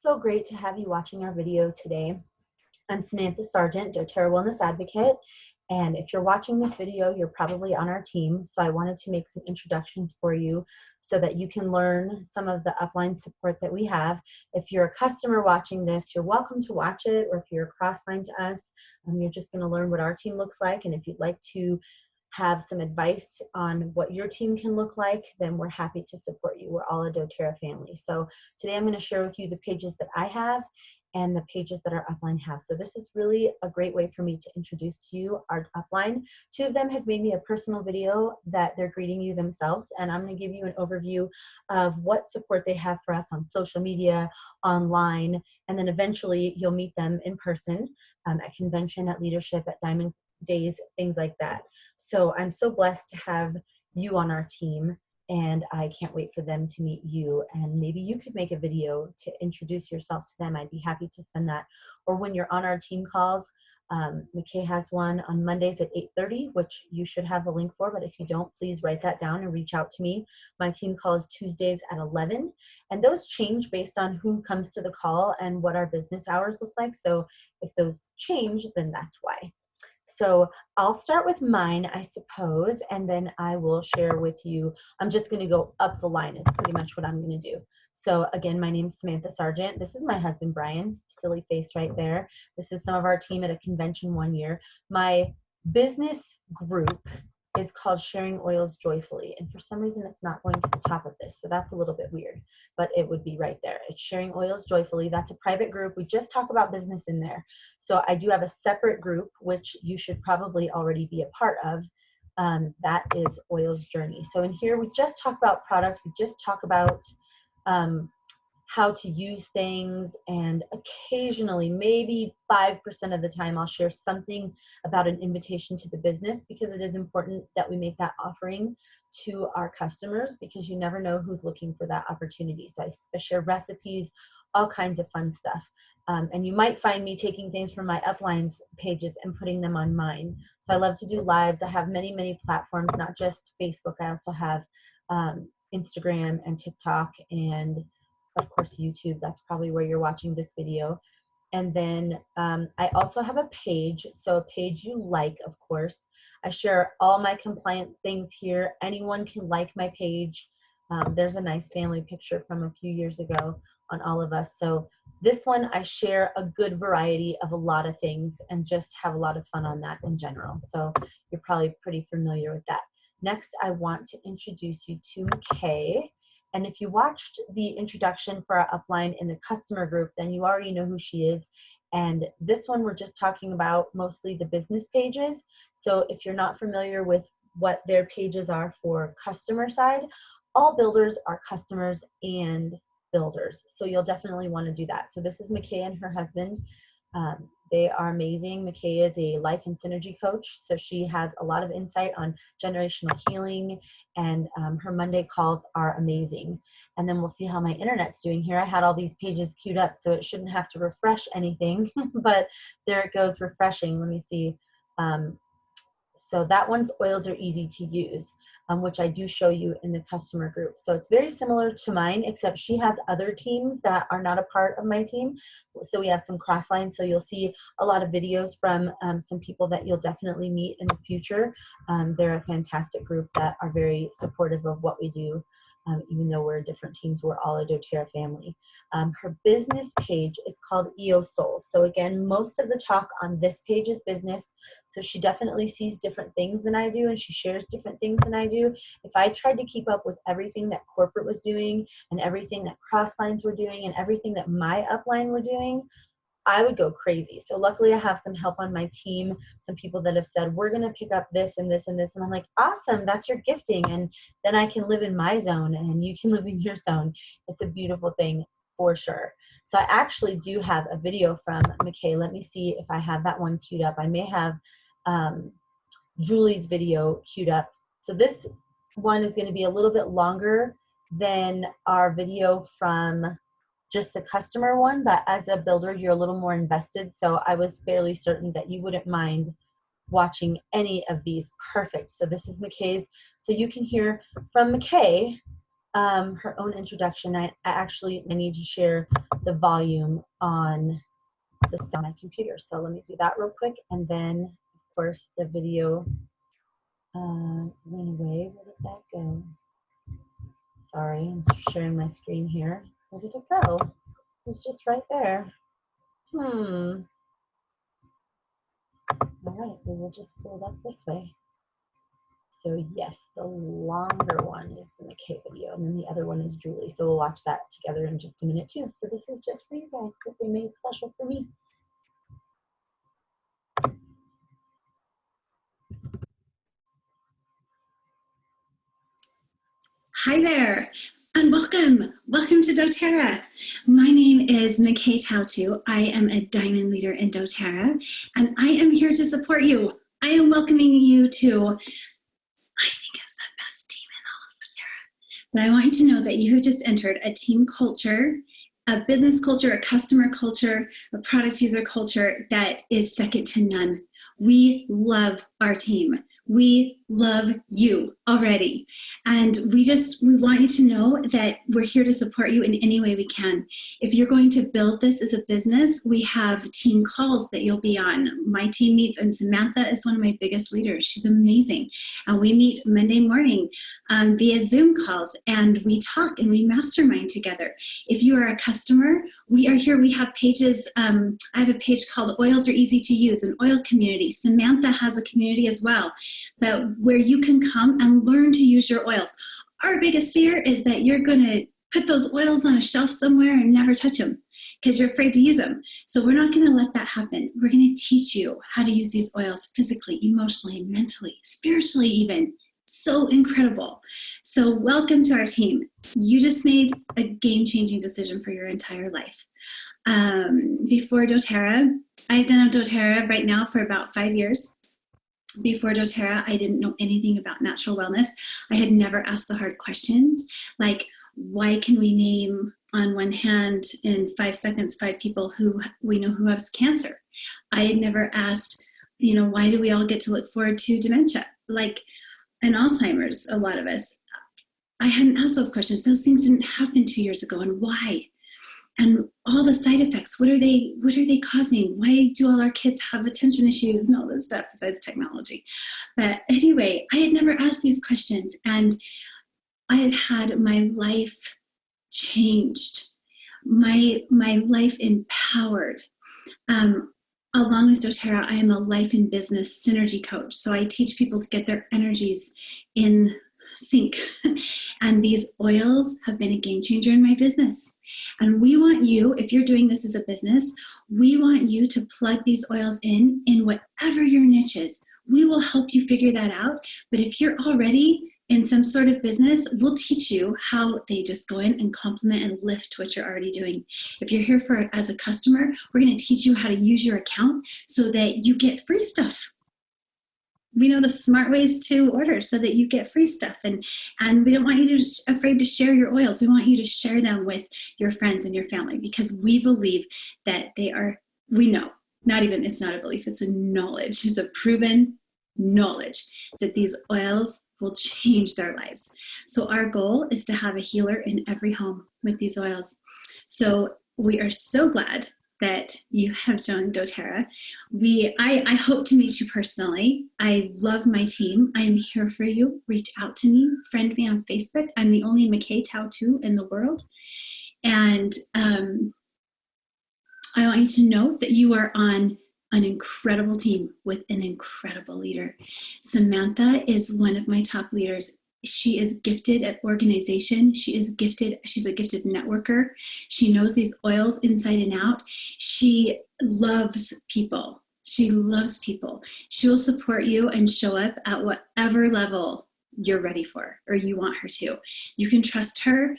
So great to have you watching our video today. I'm Samantha Sargent, doTERRA Wellness Advocate, and if you're watching this video, you're probably on our team, so I wanted to make some introductions for you so that you can learn some of the upline support that we have. If you're a customer watching this, you're welcome to watch it, or if you're a cross-line to us, you're just going to learn what our team looks like, and if you'd like to have some advice on what your team can look like, then we're happy to support you. We're all a doTERRA family. So today I'm going to share with you the pages that I have and the pages that our upline have. So this is really a great way for me to introduce to you our upline. Two of them have made me a personal video that they're greeting you themselves, and I'm going to give you an overview of what support they have for us on social media, online, and then eventually you'll meet them in person at convention, at leadership, at Diamond Days, things like that. So I'm so blessed to have you on our team, and I can't wait for them to meet you. And maybe you could make a video to introduce yourself to them. I'd be happy to send that. Or when you're on our team calls, Makay has one on Mondays at 8:30, which you should have the link for, but if you don't, please write that down and reach out to me. My team call is Tuesdays at 11, and those change based on who comes to the call and what our business hours look like. So if those change, then that's why. So I'll start with mine, I suppose, and then I will share with you. I'm just going to go up the line is pretty much what I'm going to do. So again, my name is Samantha Sargent. This is my husband, Brian. Silly face right there. This is some of our team at a convention one year. My business group is called Sharing Oils Joyfully, and for some reason it's not going to the top of this, so that's a little bit weird, but it would be right there. It's Sharing Oils Joyfully. That's a private group. We just talk about business in there. So I do have a separate group, which you should probably already be a part of. That is Oils Journey. So in here, we just talk about product. We just talk about how to use things, and occasionally, maybe 5% of the time, I'll share something about an invitation to the business, because it is important that we make that offering to our customers, because you never know who's looking for that opportunity. So I share recipes, all kinds of fun stuff. And you might find me taking things from my uplines pages and putting them on mine. So I love to do lives. I have many, many platforms, not just Facebook. I also have Instagram and TikTok, and of course YouTube. That's probably where you're watching this video. And then I also have a page, so a page you like, of course. I share all my compliant things here. Anyone can like my page. There's a nice family picture from a few years ago on all of us. So this one, I share a good variety of a lot of things and just have a lot of fun on that in general. So you're probably pretty familiar with that. Next, I want to introduce you to Makay. And if you watched the introduction for our upline in the customer group, then you already know who she is. And this one, we're just talking about mostly the business pages. So if you're not familiar with what their pages are for customer side, all builders are customers and builders. So you'll definitely want to do that. So this is Makay and her husband. They are amazing. Makay is a life and synergy coach, so she has a lot of insight on generational healing, and her Monday calls are amazing. And then we'll see how my internet's doing here. I had all these pages queued up, so it shouldn't have to refresh anything, but there it goes, refreshing. Let me see. So that one's oils are easy to use, which I do show you in the customer group. So it's very similar to mine, except she has other teams that are not a part of my team. So we have some cross lines. So you'll see a lot of videos from some people that you'll definitely meet in the future. They're a fantastic group that are very supportive of what we do. Even though we're different teams, we're all a doTERRA family. Her business page is called EO Soul. So again, most of the talk on this page is business. So she definitely sees different things than I do, and she shares different things than I do. If I tried to keep up with everything that corporate was doing, and everything that Crosslines were doing, and everything that my upline were doing, I would go crazy. So luckily I have some help on my team, some people that have said, we're going to pick up this and this and this. And I'm like, awesome, that's your gifting. And then I can live in my zone and you can live in your zone. It's a beautiful thing for sure. So I actually do have a video from Makay. Let me see if I have that one queued up. I may have Julie's video queued up. So this one is going to be a little bit longer than our video from just the customer one, but as a builder, you're a little more invested. So I was fairly certain that you wouldn't mind watching any of these. Perfect. So this is Makay's. So you can hear from Makay her own introduction. I need to share the volume on the sound on my computer. So let me do that real quick. And then, of course, the video went away. Where did that go? Sorry, I'm sharing my screen here. Where did it go? It was just right there. All right, we will just pull it up this way. So yes, the longer one is the Makay video, and then the other one is Julie. So we'll watch that together in just a minute too. So this is just for you guys, that they made special for me. Hi there, and welcome. Welcome to doTERRA. My name is Makay Tautu. I am a diamond leader in doTERRA, and I am here to support you. I am welcoming you to, I think it's the best team in all of doTERRA. But I want you to know that you have just entered a team culture, a business culture, a customer culture, a product user culture that is second to none. We love our team. We love you already. And we want you to know that we're here to support you in any way we can. If you're going to build this as a business, we have team calls that you'll be on. My team meets, and Samantha is one of my biggest leaders. She's amazing. And we meet Monday morning via Zoom calls, and we talk and we mastermind together. If you are a customer, we are here. We have pages. I have a page called Oils Are Easy to Use, an oil community. Samantha has a community as well, but where you can come and learn to use your oils. Our biggest fear is that you're going to put those oils on a shelf somewhere and never touch them because you're afraid to use them. So we're not going to let that happen. We're going to teach you how to use these oils physically, emotionally, mentally, spiritually even. So incredible. So welcome to our team. You just made a game-changing decision for your entire life. Before doTERRA, I've done doTERRA right now for about 5 years. Before doTERRA, I didn't know anything about natural wellness. I had never asked the hard questions, like why can we name on one hand in 5 seconds 5 people who we know who has cancer? I had never asked, why do we all get to look forward to dementia? Like in Alzheimer's, a lot of us. I hadn't asked those questions. Those things didn't happen 2 years ago, and why? And all the side effects, what are they causing? Why do all our kids have attention issues and all this stuff besides technology? But anyway, I had never asked these questions, and I have had my life changed, my life empowered. Along with doTERRA, I am a life and business synergy coach. So I teach people to get their energies in sync. And these oils have been a game changer in my business. And we want you, if you're doing this as a business, we want you to plug these oils in whatever your niche is. We will help you figure that out. But if you're already in some sort of business, we'll teach you how they just go in and complement and lift what you're already doing. If you're here as a customer, we're going to teach you how to use your account so that you get free stuff. We know the smart ways to order so that you get free stuff. And we don't want you to be afraid to share your oils. We want you to share them with your friends and your family, because we believe that we know, it's not a belief, it's a knowledge. It's a proven knowledge that these oils will change their lives. So our goal is to have a healer in every home with these oils. So we are so glad that you have joined doTERRA. I hope to meet you personally. I love my team. I am here for you. Reach out to me, friend me on Facebook. I'm the only Makay Tautu in the world. And I want you to know that you are on an incredible team with an incredible leader. Samantha is one of my top leaders. She is gifted at organization. She's a gifted networker. She knows these oils inside and out. She loves people. She will support you and show up at whatever level you're ready for or you want her to. You can trust her.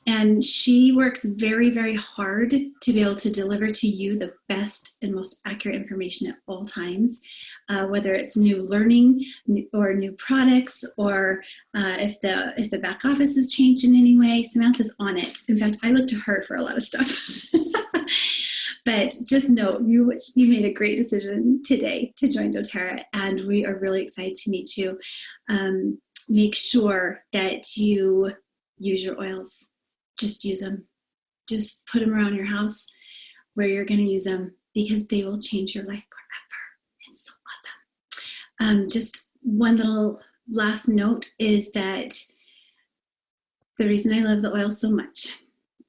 And she works very, very hard to be able to deliver to you the best and most accurate information at all times, whether it's new learning or new products, or if the back office has changed in any way. Samantha's on it. In fact, I look to her for a lot of stuff. But just know you made a great decision today to join doTERRA, and we are really excited to meet you. make sure that you use your oils. Just use them. Just put them around your house where you're going to use them, because they will change your life forever. It's so awesome. Just one little last note is that the reason I love the oil so much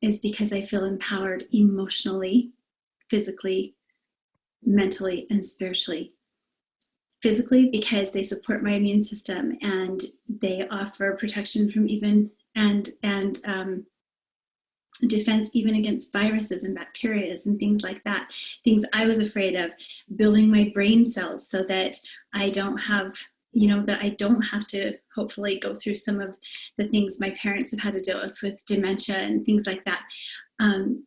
is because I feel empowered emotionally, physically, mentally, and spiritually. Physically, because they support my immune system and they offer protection from even and defense even against viruses and bacteria and things like that. Things I was afraid of, building my brain cells so that I don't have, that I don't have to hopefully go through some of the things my parents have had to deal with dementia and things like that.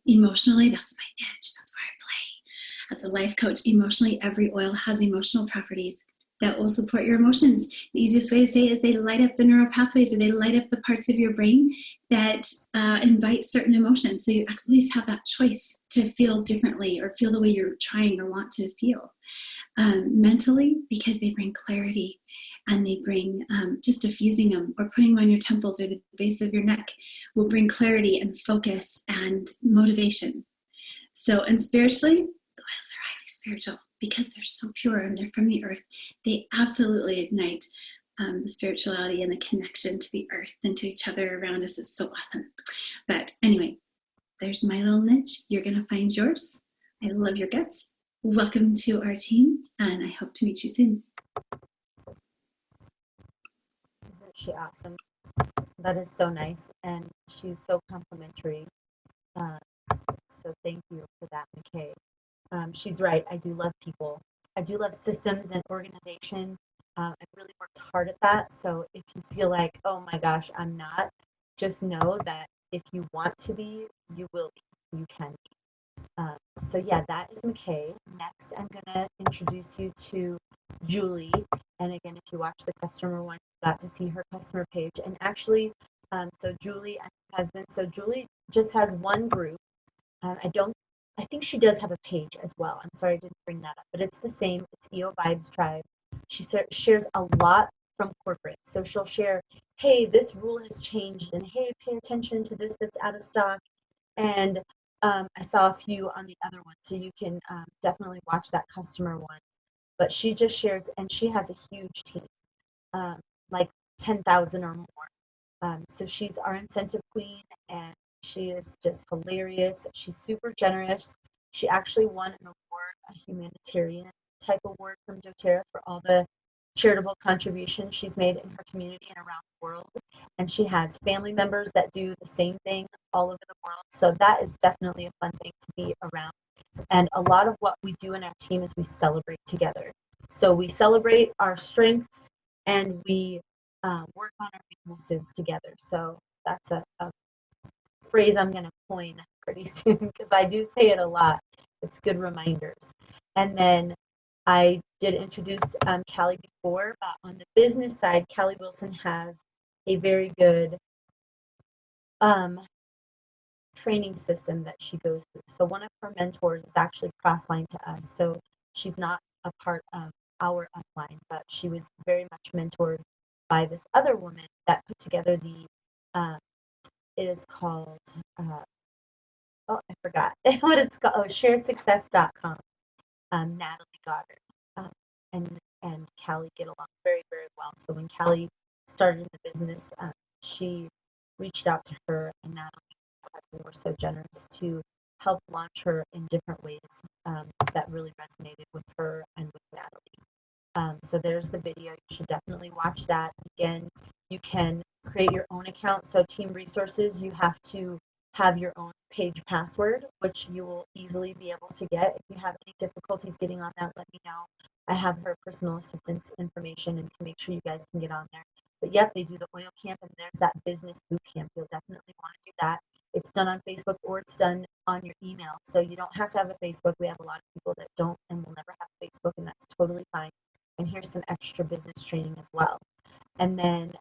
Emotionally, that's my niche. That's where I play. As a life coach, emotionally, every oil has emotional properties that will support your emotions. The easiest way to say it is they light up the neural pathways, or they light up the parts of your brain that invite certain emotions. So you at least have that choice to feel differently or feel the way you're trying or want to feel. Mentally, because they bring clarity, and they bring just diffusing them or putting them on your temples or the base of your neck will bring clarity and focus and motivation. So, and spiritually, the oils are highly spiritual because they're so pure and they're from the earth. They absolutely ignite the spirituality and the connection to the earth and to each other around us. Is so awesome. But anyway, there's my little niche. You're going to find yours. I love your guts. Welcome to our team, and I hope to meet you soon. Isn't she awesome? That is so nice, and she's so complimentary. So thank you for that, McKay. She's right. I do love people. I do love systems and organization. I've really worked hard at that. So if you feel like, oh my gosh, I'm not, just know that if you want to be, you will be. You can be. So yeah, that is McKay. Next, I'm gonna introduce you to Julie. And again, if you watch the customer one, you got to see her customer page. And actually, so Julie and her husband. So Julie just has one group. I think she does have a page as well. I'm sorry I didn't bring that up, but it's the same. It's EO Vibes Tribe. She shares a lot from corporate. So she'll share, hey, this rule has changed, and hey, pay attention to this that's out of stock. And I saw a few on the other one, so you can definitely watch that customer one. But she just shares, and she has a huge team, like 10,000 or more. So she's our incentive queen, and she is just hilarious. She's super generous. She actually won an award, a humanitarian type award from doTERRA for all the charitable contributions she's made in her community and around the world. And she has family members that do the same thing all over the world. So that is definitely a fun thing to be around. And a lot of what we do in our team is we celebrate together. So we celebrate our strengths, and we work on our weaknesses together. So that's a phrase I'm going to coin pretty soon, because I do say it a lot. It's good reminders. And then I did introduce Kalli before, but on the business side, Kalli Wilson has a very good training system that she goes through. So one of her mentors is actually cross-line to us. So she's not a part of our upline, but she was very much mentored by this other woman that put together the, it is called, oh, I forgot what it's called. Oh, sharesuccess.com. Natalie Goddard. And Kalli get along very, very well. So when Kalli started in the business, she reached out to her, and Natalie and her husband were so generous to help launch her in different ways that really resonated with her and with Natalie. So there's the video. You should definitely watch that. Again, you can create your own account. So Team Resources, you have to have your own page password, which you will easily be able to get. If you have any difficulties getting on that, let me know. I have her personal assistance information and can make sure you guys can get on there. But yep, they do the oil camp, and there's that business boot camp. You'll definitely want to do that. It's done on Facebook, or it's done on your email. So you don't have to have a Facebook. We have a lot of people that don't and will never have Facebook, and that's totally fine. And here's some extra business training as well. And then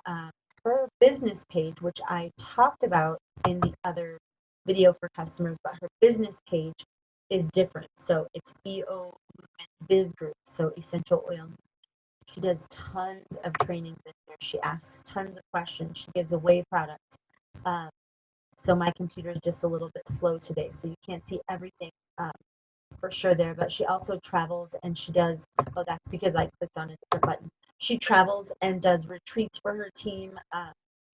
her business page, which I talked about in the other video for customers, but her business page is different. So it's EO Movement Biz Group, so Essential Oil Movement. She does tons of trainings in here. She asks tons of questions. She gives away products. So my computer is just a little bit slow today, so you can't see everything for sure there. But she also travels and she does, oh, that's because I clicked on a different button. She travels and does retreats for her team.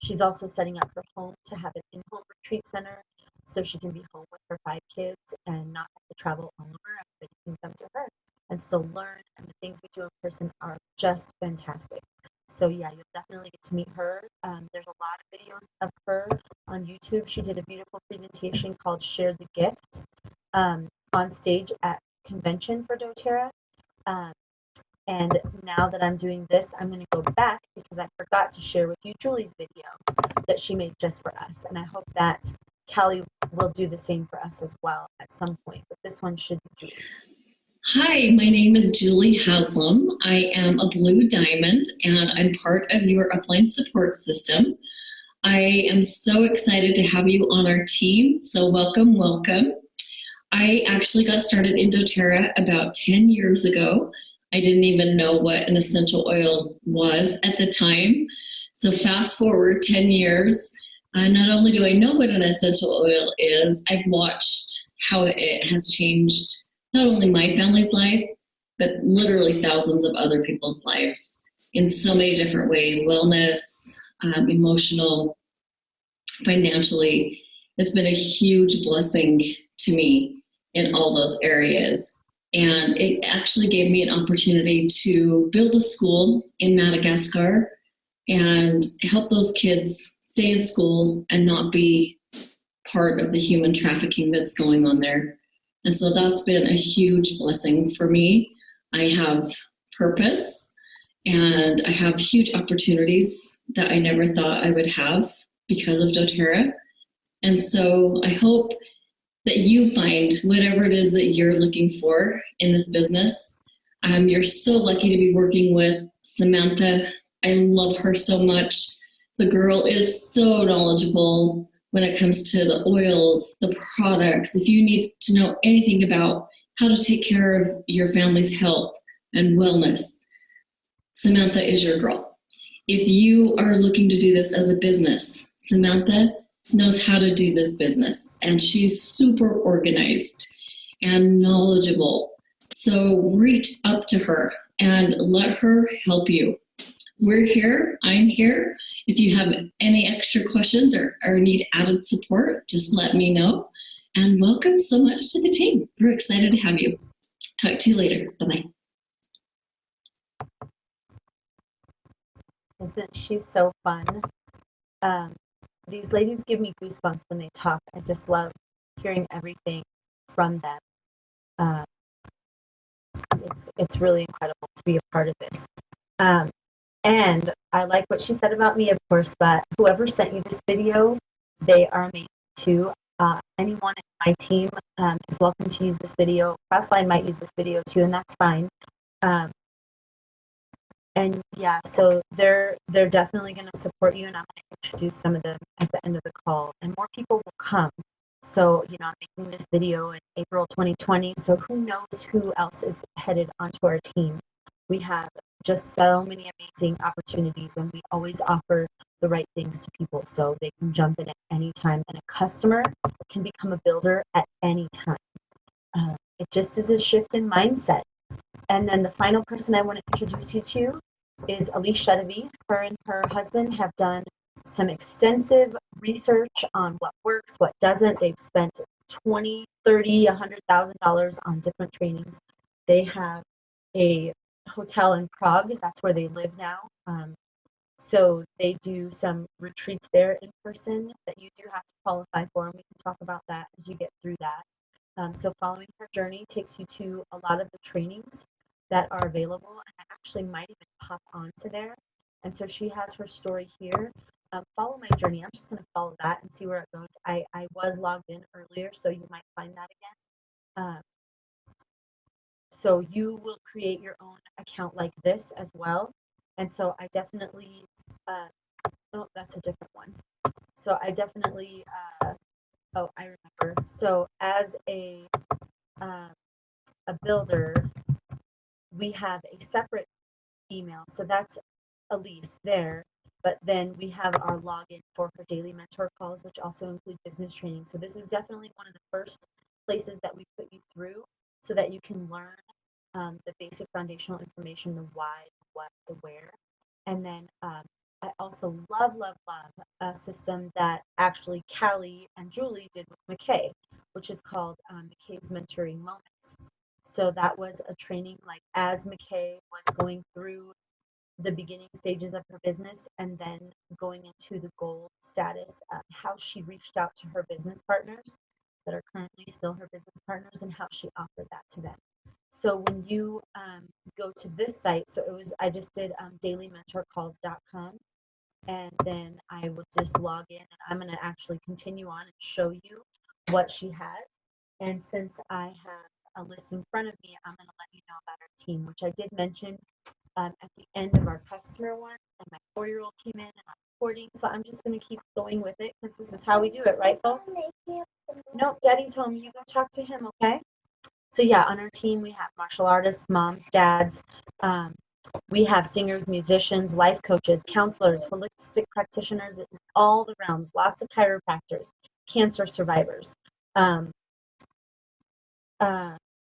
She's also setting up her home to have an in-home retreat center so she can be home with her 5 kids and not have to travel all over. Everybody can come to her and still learn. And the things we do in person are just fantastic. So yeah, you'll definitely get to meet her. There's a lot of videos of her on YouTube. She did a beautiful presentation called Share the Gift on stage at convention for doTERRA. And now that I'm doing this, I'm going to go back because I forgot to share with you Julie's video that she made just for us. And I hope that Kalli will do the same for us as well at some point. But this one should be Julie. Hi, my name is Julie Haslam. I am a Blue Diamond and I'm part of your Upline support system. I am so excited to have you on our team, so welcome, welcome. I actually got started in doTERRA about 10 years ago. I didn't even know what an essential oil was at the time. So fast forward 10 years, not only do I know what an essential oil is, I've watched how it has changed not only my family's life, but literally thousands of other people's lives in so many different ways, wellness, emotional, financially. It's been a huge blessing to me in all those areas. And it actually gave me an opportunity to build a school in Madagascar and help those kids stay in school and not be part of the human trafficking that's going on there. And so that's been a huge blessing for me. I have purpose and I have huge opportunities that I never thought I would have because of doTERRA. And so I hope that you find whatever it is that you're looking for in this business. You're so lucky to be working with Samantha. I love her so much. The girl is so knowledgeable when it comes to the oils, the products. If you need to know anything about how to take care of your family's health and wellness, Samantha is your girl. If you are looking to do this as a business, Samantha knows how to do this business, and she's super organized and knowledgeable. So reach up to her and let her help you. We're here, I'm here. If you have any extra questions or need added support, just let me know. And welcome so much to the team. We're excited to have you. Talk to you later. Bye-bye. Isn't she so fun? These ladies give me goosebumps when they talk. I just love hearing everything from them. It's really incredible to be a part of this. And I like what she said about me, of course, but whoever sent you this video, they are amazing too. Anyone in my team is welcome to use this video. Crossline might use this video too, and that's fine. And yeah, so they're definitely going to support you, and I'm going to introduce some of them at the end of the call, and more people will come. So, you know, I'm making this video in April 2020, so who knows who else is headed onto our team. We have just so many amazing opportunities, and we always offer the right things to people so they can jump in at any time, and a customer can become a builder at any time. It just is a shift in mindset. And then the final person I want to introduce you to is Allyse Chedevi. Her and her husband have done some extensive research on what works, what doesn't. They've spent $20,000, $30,000, $100,000 on different trainings. They have a hotel in Prague. That's where they live now. So they do some retreats there in person that you do have to qualify for, and we can talk about that as you get through that. So following her journey takes you to a lot of the trainings that are available, and I actually might even pop onto there. And so she has her story here. Follow my journey. I'm just going to follow that and see where it goes. I was logged in earlier, so you might find that again. So you will create your own account like this as well. And so I definitely, oh, that's a different one. So I definitely, oh, I remember. So as a builder, we have a separate email. So that's Allyse there. But then we have our login for her daily mentor calls, which also include business training. So this is definitely one of the first places that we put you through so that you can learn the basic foundational information, the why, the what, the where. And then I also love a system that actually Kalli and Julie did with Makay, which is called Makay's Mentoring Moments. So that was a training like as Makay was going through the beginning stages of her business and then going into the gold status, how she reached out to her business partners that are currently still her business partners and how she offered that to them. So when you go to this site, so I just did dailymentorcalls.com, and then I will just log in and I'm going to actually continue on and show you what she has. And since I have a list in front of me, I'm going to let you know about our team, which I did mention at the end of our customer one, and my 4-year-old came in and I'm recording, so I'm just going to keep going with it because this is how we do it, right, folks? Nope, Daddy's home. You go talk to him, okay? So yeah, on our team we have martial artists, moms, dads. We have singers, musicians, life coaches, counselors, holistic practitioners in all the realms. Lots of chiropractors, cancer survivors,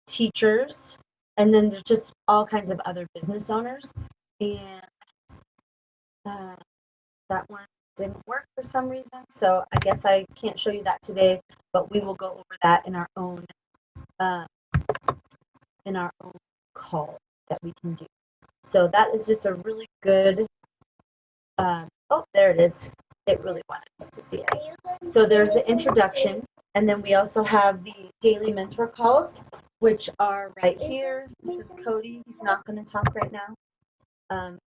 teachers, and then there's just all kinds of other business owners. And that one didn't work for some reason, so I guess I can't show you that today, but we will go over that in our own call that we can do. So that is just a really good oh, there it is. It really wanted us to see it. So there's the introduction, and then we also have the daily mentor calls, which are right here. This is Cody. He's not going to talk right now.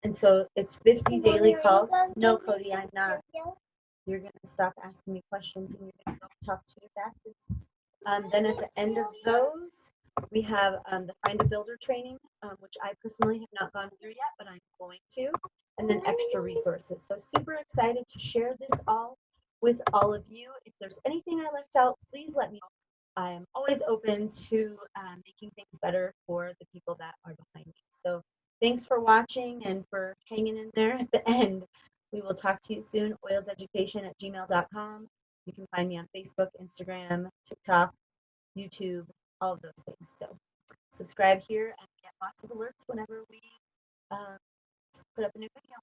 And so it's 50 daily calls. No, Cody, I'm not. You're going to stop asking me questions and you're going to go talk to your dad. Then at the end of those, we have the Find a Builder training, which I personally have not gone through yet, but I'm going to, and then extra resources. So super excited to share this all with all of you. If there's anything I left out, please let me know. I am always open to making things better for the people that are behind me. So thanks for watching and for hanging in there at the end. We will talk to you soon. oilseducation@gmail.com. You can find me on Facebook, Instagram, TikTok, YouTube, all of those things. So subscribe here and get lots of alerts whenever we put up a new video.